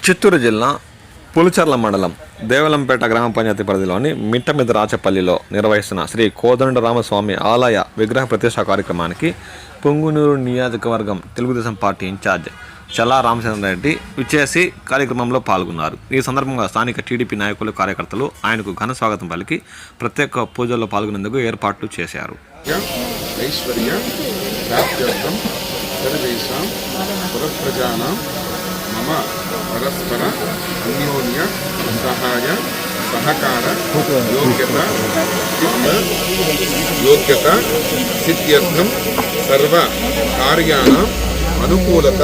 చిత్తూరు జిల్లా పులిచెర్ల మండలం దేవలంపేట గ్రామ పంచాయతీ పరిధిలోని మిట్టమిద రాచపల్లిలో నిర్వహిస్తున్న శ్రీ కోదండరామస్వామి ఆలయ విగ్రహ ప్రతిష్ఠా కార్యక్రమానికి పొంగునూరు నియోజకవర్గం తెలుగుదేశం పార్టీ ఇన్ఛార్జ్ చల్లా రామచంద్రారెడ్డి విచ్చేసి కార్యక్రమంలో పాల్గొన్నారు. ఈ సందర్భంగా స్థానిక టీడీపీ నాయకులు కార్యకర్తలు ఆయనకు ఘన స్వాగతం పలికి ప్రత్యేక పూజల్లో పాల్గొనేందుకు ఏర్పాట్లు చేశారు. మమ పరస్పర అన్యోన్య సహాయ సహకార యోగ్యత సిద్ధ్యర్థం సర్వ కార్యాణం అనుకూలత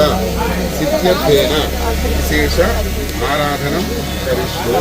సిద్ధ్యర్థేన విశేష ఆరాధనం కరిష్యే.